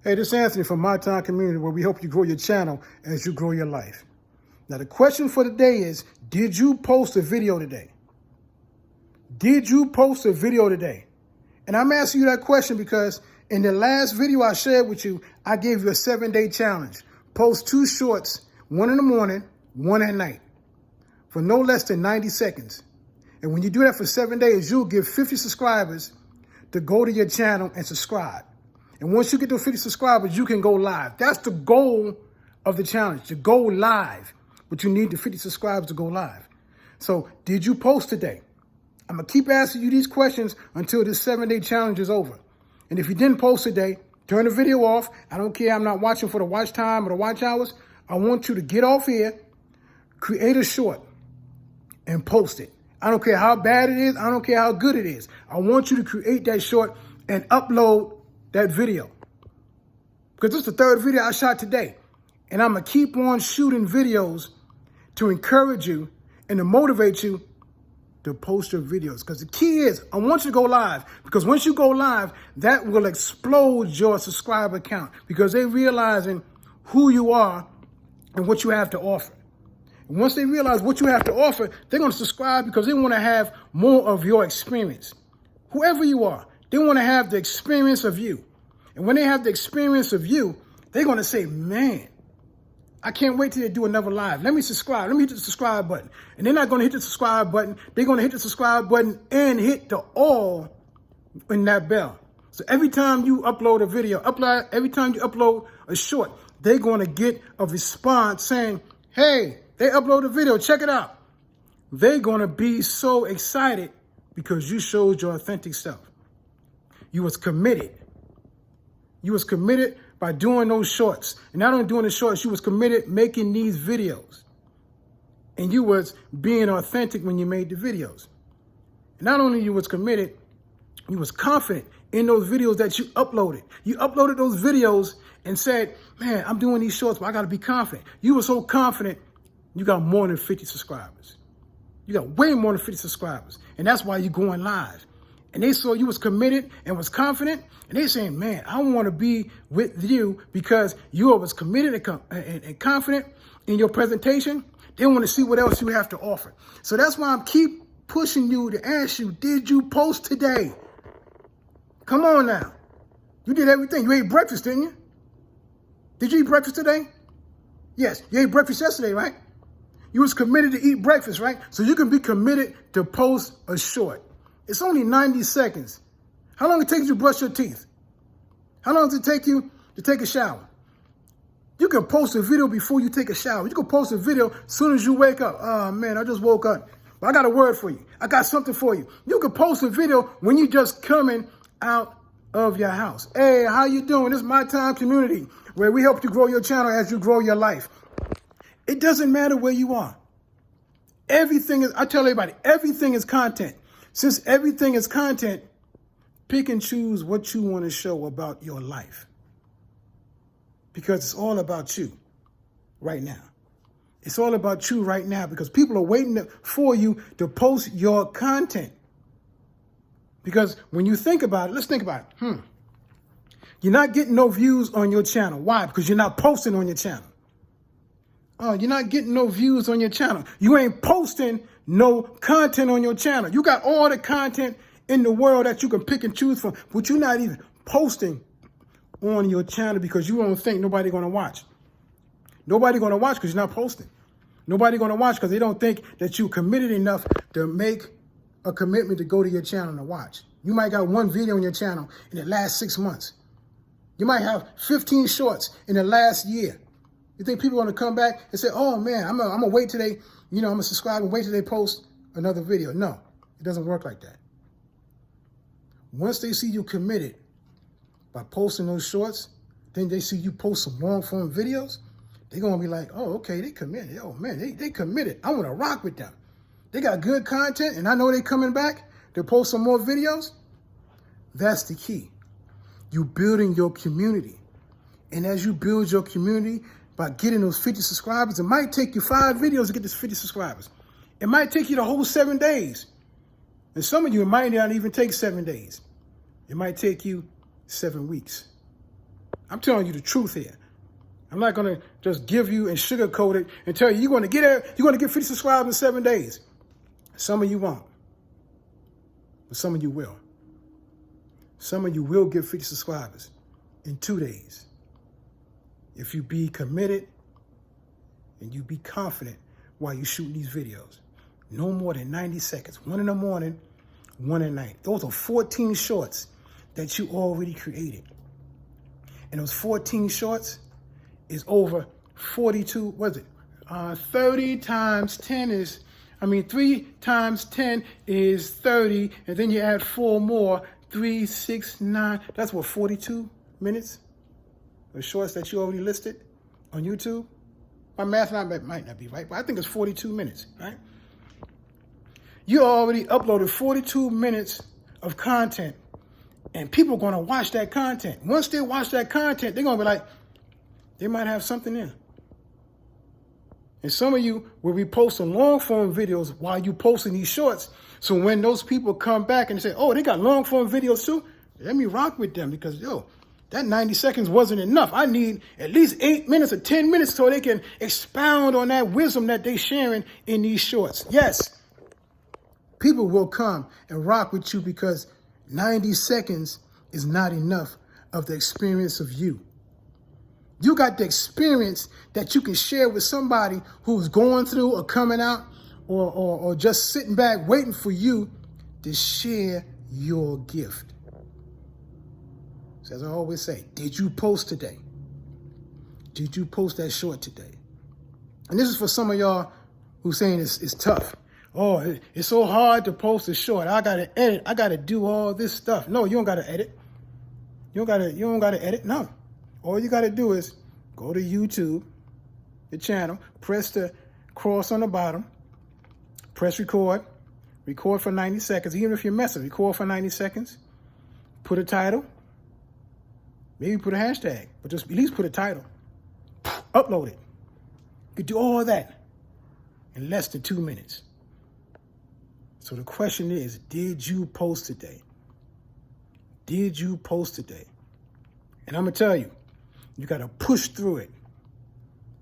Hey, this is Anthony from My Time Community, where we help you grow your channel as you grow your life. Now, the question for the day is, did you post a video today? Did you post a video today? And I'm asking you that question because in the last video I shared with you, I gave you a 7-day challenge. Post 2 shorts, 1 in the morning, 1 at night, for no less than 90 seconds. And when you do that for 7 days, you'll give 50 subscribers to go to your channel and subscribe. And once you get to 50 subscribers, you can go live. That's the goal of the challenge, to go live. But you need the 50 subscribers to go live. So did you post today? I'm going to keep asking you these questions until this 7-day challenge is over. And if you didn't post today, turn the video off. I don't care. I'm not watching for the watch time or the watch hours. I want you to get off here, create a short, and post it. I don't care how bad it is. I don't care how good it is. I want you to create that short and upload that video. Because this is the 3rd video I shot today. And I'm going to keep on shooting videos to encourage you and to motivate you to post your videos. Because the key is, I want you to go live. Because once you go live, that will explode your subscriber count. Because they're realizing who you are and what you have to offer. And once they realize what you have to offer, they're going to subscribe because they want to have more of your experience. Whoever you are, they want to have the experience of you. And when they have the experience of you, they're going to say, man, I can't wait till they do another live. Let me subscribe. Let me hit the subscribe button. And they're not going to hit the subscribe button. They're going to hit the subscribe button and hit the all in that bell. So every time you upload a video, every time you upload a short, they're going to get a response saying, hey, they upload a video. Check it out. They're going to be so excited because you showed your authentic self. You was committed. You was committed by doing those shorts. And not only doing the shorts, you was committed making these videos. And you was being authentic when you made the videos. And not only you was committed, you was confident in those videos that you uploaded. You uploaded those videos and said, man, I'm doing these shorts, but I got to be confident. You were so confident, you got more than 50 subscribers. You got way more than 50 subscribers. And that's why you're going live. And they saw you was committed and was confident. And they saying, man, I want to be with you because you was committed and confident in your presentation. They want to see what else you have to offer. So that's why I keep pushing you to ask you, did you post today? Come on now. You did everything. You ate breakfast, didn't you? Did you eat breakfast today? Yes. You ate breakfast yesterday, right? You was committed to eat breakfast, right? So you can be committed to post a short. It's only 90 seconds. How long it takes you to brush your teeth? How long does it take you to take a shower? You can post a video before you take a shower. You can post a video as soon as you wake up. Oh, man, I just woke up. But I got a word for you. I got something for you. You can post a video when you're just coming out of your house. Hey, how you doing? This is My Time Community, where we help you grow your channel as you grow your life. It doesn't matter where you are. Everything is, I tell everybody, everything is content. Since everything is content, pick and choose what you want to show about your life. Because it's all about you right now. It's all about you right now because people are waiting for you to post your content. Because when you think about it, let's think about it. You're not getting no views on your channel. Why? Because you're not posting on your channel. Oh, you're not getting no views on your channel. You ain't posting no content on your channel. You got all the content in the world that you can pick and choose from, but you're not even posting on your channel because you don't think nobody's going to watch. Nobody's going to watch because you're not posting. Nobody's going to watch because they don't think that you're committed enough to make a commitment to go to your channel and watch. You might got 1 video on your channel in the last 6 months. You might have 15 shorts in the last year. You think people are going to come back and say, oh, man, I'm going to wait till they, I'm going to subscribe and wait till they post another video. No, it doesn't work like that. Once they see you committed by posting those shorts, then they see you post some long-form videos, they're going to be like, oh, okay, they committed. Oh, man, they committed. I want to rock with them. They got good content, and I know they're coming back to post some more videos. That's the key. You building your community. And as you build your community, by getting those 50 subscribers, it might take you 5 videos to get those 50 subscribers. It might take you the whole 7 days. And some of you, it might not even take 7 days. It might take you 7 weeks. I'm telling you the truth here. I'm not going to just give you and sugarcoat it and tell you you're going to get 50 subscribers in 7 days. Some of you won't, but some of you will. Some of you will get 50 subscribers in 2 days. If you be committed and you be confident while you're shooting these videos. No more than 90 seconds. 1 in the morning, 1 at night. Those are 14 shorts that you already created. And those 14 shorts is over 42, what is it? 30 times 10 is, 3 times 10 is 30. And then you add 4 more, 3, 6, 9. That's what, 42 minutes? The shorts that you already listed on YouTube. My math might not be right, but I think it's 42 minutes, right? You already uploaded 42 minutes of content, and people are going to watch that content. Once they watch that content, they're going to be like, they might have something in. And some of you will be posting long-form videos while you posting these shorts. So when those people come back and say, oh, they got long-form videos too, let me rock with them because, that 90 seconds wasn't enough. I need at least 8 minutes or 10 minutes so they can expound on that wisdom that they're sharing in these shorts. Yes, people will come and rock with you because 90 seconds is not enough of the experience of you. You got the experience that you can share with somebody who's going through or coming out or just sitting back waiting for you to share your gift. So as I always say, did you post today? Did you post that short today? And this is for some of y'all who's saying it's tough. Oh, it's so hard to post a short. I got to edit. I got to do all this stuff. No, you don't got to edit. You don't got to edit. No. All you got to do is go to YouTube, the channel, press the cross on the bottom, press record for 90 seconds. Even if you're messing, record for 90 seconds, put a title, maybe put a hashtag, but just at least put a title, upload it. You could do all that in less than 2 minutes. So the question is, did you post today? Did you post today? And I'm going to tell you, you got to push through it.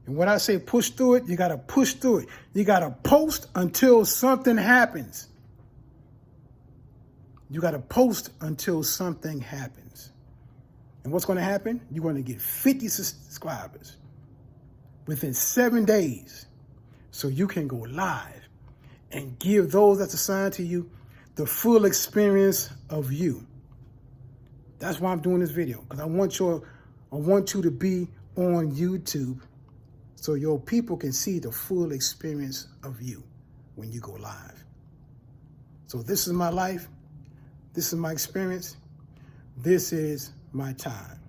And when I say push through it, you got to push through it. You got to post until something happens. You got to post until something happens. And what's going to happen? You're going to get 50 subscribers within 7 days so you can go live and give those that's assigned to you the full experience of you. That's why I'm doing this video, because I want you to be on YouTube so your people can see the full experience of you when you go live. So this is my life. This is my experience. This is my time,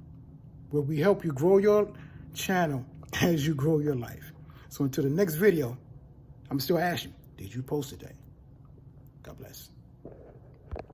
where we help you grow your channel as you grow your life. So until the next video, I'm still asking you, did you post today? God bless.